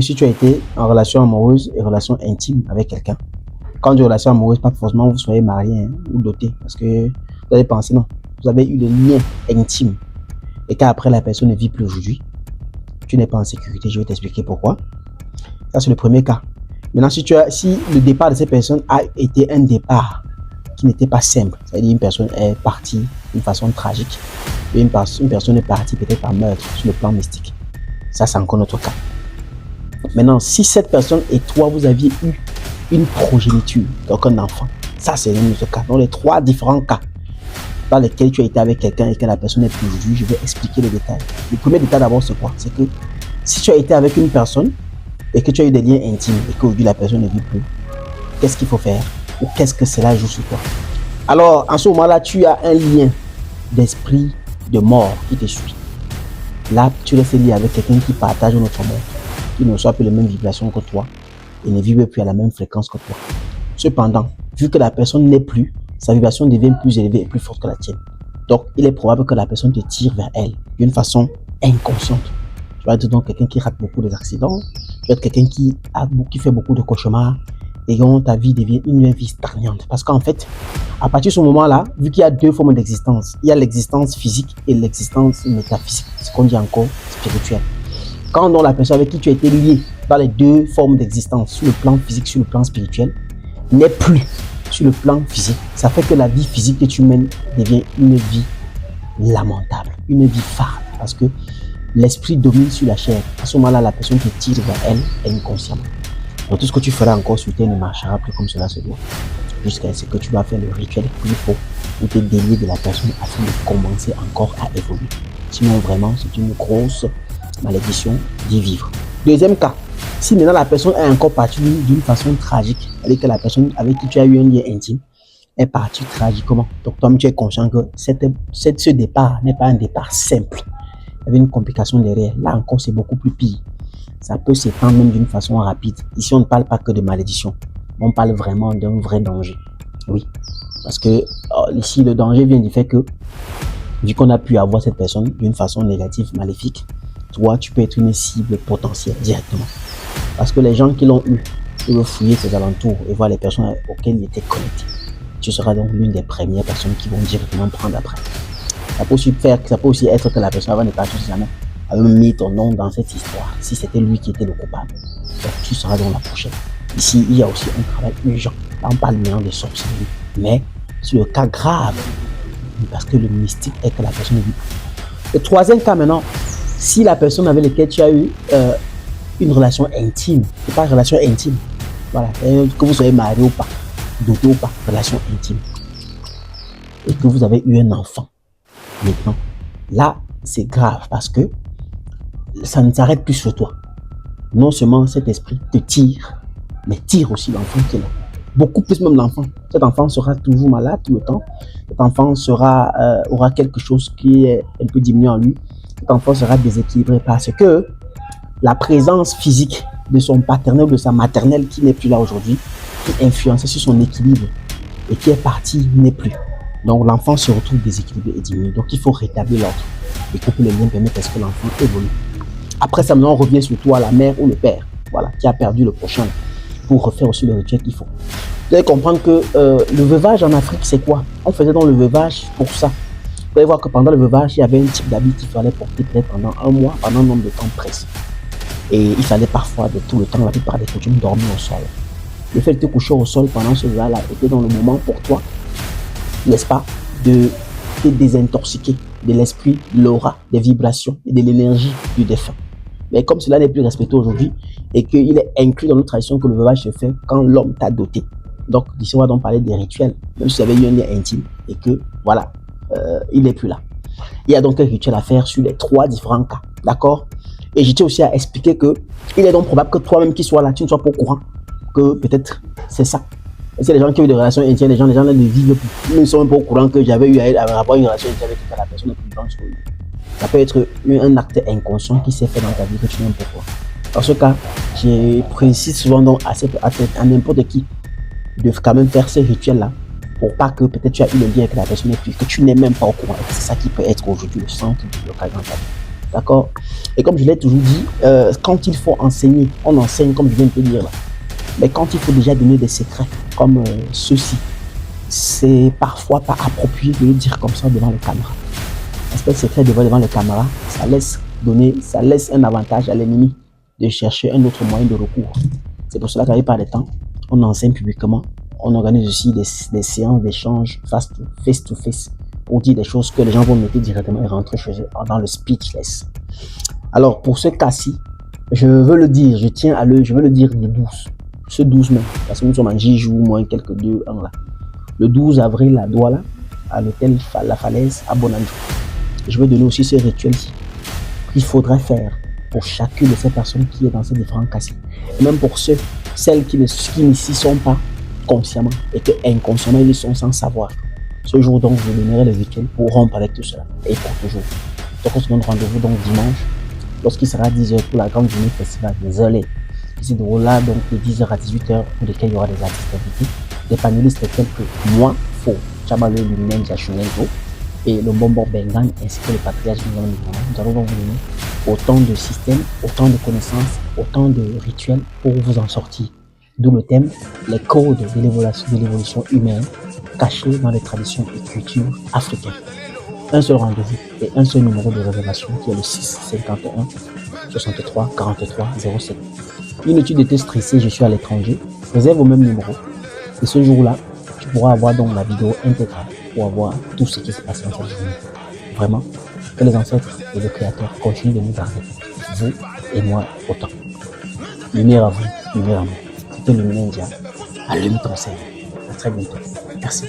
Si tu as été en relation amoureuse et relation intime avec quelqu'un, quand tu es en relation amoureuse, pas forcément vous soyez marié hein, ou doté, parce que vous allez penser non, vous avez eu des liens intimes et qu'après la personne ne vit plus aujourd'hui, tu n'es pas en sécurité. Je vais t'expliquer pourquoi. Ça c'est le premier cas. Maintenant, si le départ de cette personne a été un départ qui n'était pas simple, c'est-à-dire une personne est partie d'une façon tragique et une personne est partie peut-être par meurtre sur le plan mystique. Ça c'est encore notre cas. Maintenant, si cette personne et toi, vous aviez eu une progéniture, donc un enfant, ça c'est un autre cas. Dans les trois différents cas dans lesquels tu as été avec quelqu'un et que la personne est plus aujourd'hui, je vais expliquer les détails. Le premier détail d'abord, c'est quoi? C'est que si tu as été avec une personne et que tu as eu des liens intimes et qu'aujourd'hui la personne ne vit plus, qu'est-ce qu'il faut faire? Ou qu'est-ce que cela joue sur toi? Alors, en ce moment-là, tu as un lien d'esprit de mort qui te suit. Là, tu restes lié avec quelqu'un qui partage notre monde, qui ne reçoit plus les mêmes vibrations que toi et ne vibre plus à la même fréquence que toi. Cependant, vu que la personne n'est plus, sa vibration devient plus élevée et plus forte que la tienne. Donc, il est probable que la personne te tire vers elle d'une façon inconsciente. Tu vas être donc quelqu'un qui rate beaucoup d'accidents, tu vas être quelqu'un qui fait beaucoup de cauchemars et dont ta vie devient une vie stagnante. Parce qu'en fait, à partir de ce moment-là, vu qu'il y a deux formes d'existence, il y a l'existence physique et l'existence métaphysique, ce qu'on dit encore spirituelle. Quand donc la personne avec qui tu as été lié dans les deux formes d'existence, sur le plan physique, sur le plan spirituel, n'est plus sur le plan physique, ça fait que la vie physique que tu mènes devient une vie lamentable, une vie farde, parce que l'esprit domine sur la chair. À ce moment-là, la personne te tire vers elle inconsciemment. Donc tout ce que tu feras encore sur terre ne marchera plus comme cela se doit, jusqu'à ce que tu vas faire le rituel qu'il faut pour te délier de la personne afin de commencer encore à évoluer. Sinon vraiment, c'est une grosse malédiction d'y vivre. Deuxième cas, si maintenant la personne est encore partie d'une façon tragique, c'est-à-dire que la personne avec qui tu as eu un lien intime est partie tragiquement. Donc toi-même tu es conscient que ce départ n'est pas un départ simple. Il y avait une complication derrière. Là encore, c'est beaucoup plus pire. Ça peut s'étendre même d'une façon rapide. Ici, on ne parle pas que de malédiction. On parle vraiment d'un vrai danger. Oui, parce que ici, le danger vient du fait que, vu qu'on a pu avoir cette personne d'une façon négative, maléfique, toi, tu peux être une cible potentielle directement. Parce que les gens qui l'ont eu, ils veulent fouiller tes alentours et voir les personnes auxquelles il était connecté. Tu seras donc l'une des premières personnes qui vont directement prendre après. Ça peut aussi être que la personne avant de partir jamais avait mis ton nom dans cette histoire, si c'était lui qui était le coupable. Donc tu seras donc la prochaine. Ici, il y a aussi un travail urgent. Là, on parle maintenant de sorcellerie. Mais sur le cas grave, parce que le mystique est que la personne ne vit plus. Le troisième cas maintenant, si la personne avec laquelle tu as eu une relation intime, c'est pas une relation intime, voilà, que vous soyez marié ou pas, doté ou pas, relation intime, et que vous avez eu un enfant, maintenant, là, c'est grave parce que ça ne s'arrête plus sur toi. Non seulement cet esprit te tire, mais tire aussi l'enfant qui est là. Beaucoup plus même l'enfant. Cet enfant sera toujours malade tout le temps. Cet enfant aura quelque chose qui est un peu diminué en lui. Cet enfant sera déséquilibré parce que la présence physique de son paternel ou de sa maternelle qui n'est plus là aujourd'hui, qui influençait sur son équilibre et qui est parti, n'est plus. Donc l'enfant se retrouve déséquilibré et diminué. Donc il faut rétablir l'ordre et couper les liens permettre à ce que l'enfant évolue. Après ça, maintenant on revient sur toi, la mère ou le père, voilà, qui a perdu le prochain, pour refaire aussi le rituel qu'il faut. Vous allez comprendre que le veuvage en Afrique, c'est quoi? On faisait donc le veuvage pour ça. Vous allez voir que pendant le veuvage, il y avait un type d'habit qu'il fallait porter peut-être pendant un mois, pendant un nombre de temps précis. Et il fallait parfois de tout le temps, la plupart des coutumes, dormir au sol. Le fait de te coucher au sol pendant ce jour-là était dans le moment pour toi, n'est-ce pas, de te désintoxiquer de l'esprit, de l'aura, des vibrations et de l'énergie du défunt. Mais comme cela n'est plus respecté aujourd'hui et qu'il est inclus dans notre tradition que le veuvage se fait quand l'homme t'a doté. Donc, ici, on va donc parler des rituels, même si vous avez eu un lien intime et que, voilà, il n'est plus là. Il y a donc un rituel à faire sur les trois différents cas, d'accord? Et je tiens aussi à expliquer que il est donc probable que toi-même qui sois là, tu ne sois pas au courant que peut-être c'est ça. C'est les gens qui ont eu des relations intimes, les gens là ne vivent plus. Ils ne sont même pas au courant que j'avais eu à avoir une relation intime avec la personne plus grande sur lui. Ça peut être un acte inconscient qui s'est fait dans ta vie que tu n'aimes pas pourquoi. Dans ce cas, je précise souvent donc à n'importe qui de quand même faire ces rituels-là pour pas que peut-être tu as eu le lien avec la personne et puis que tu n'es même pas au courant. C'est ça qui peut être aujourd'hui le centre du blocage dans ta vie. D'accord? Et comme je l'ai toujours dit, quand il faut enseigner, on enseigne comme je viens de te dire là. Mais quand il faut déjà donner des secrets comme ceux-ci, c'est parfois pas approprié de le dire comme ça devant les caméras. L'aspect secret devant les caméras, ça laisse un avantage à l'ennemi de chercher un autre moyen de recours. C'est pour cela qu'à par des temps, on enseigne publiquement. On organise aussi des séances d'échange face to face pour dire des choses que les gens vont noter directement et rentrer chez eux dans le speechless. Alors, pour ce cas-ci, je veux le dire, je veux le dire de douce. Ce 12 mai, parce que nous sommes en J-jour, moins quelques 2, 1 là. Le 12 avril à Douala, à l'hôtel La Falaise à Bonanjo. Je vais donner aussi ce rituel-ci qu'il faudrait faire pour chacune de ces personnes qui est dans ces différents cas-ci. Et même pour celles qui n'y sont pas consciemment et que inconsciemment ils sont sans savoir. Ce jour donc, je donnerai le rituel pour rompre avec tout cela et pour toujours. Donc on se donne rendez-vous donc dimanche, lorsqu'il sera 10h pour la grande journée festival des Olé. Qui se déroulera donc de 10h à 18h, pour lesquels il y aura des artistes invités, des panélistes tels que moi, Faux, Chabalo Luminen Jachunenko et le Bonbon Bengan ainsi que le patriarche Bengan. Nous allons donc vous donner autant de systèmes, autant de connaissances, autant de rituels pour vous en sortir. D'où le thème, les codes de l'évolution humaine cachés dans les traditions et cultures africaines. Un seul rendez-vous et un seul numéro de réservation qui est le 6 51 63 43 07. Inutile de te stresser, je suis à l'étranger. Réserve au même numéro. Et ce jour-là, tu pourras avoir donc la vidéo intégrale pour avoir tout ce qui s'est passé dans cette journée. Vraiment, que les ancêtres et le Créateur continuent de nous garder, vous et moi autant. Lumière à vous, lumière à moi. C'était le Lumière India. Allume ton cerveau. À très bientôt. Merci.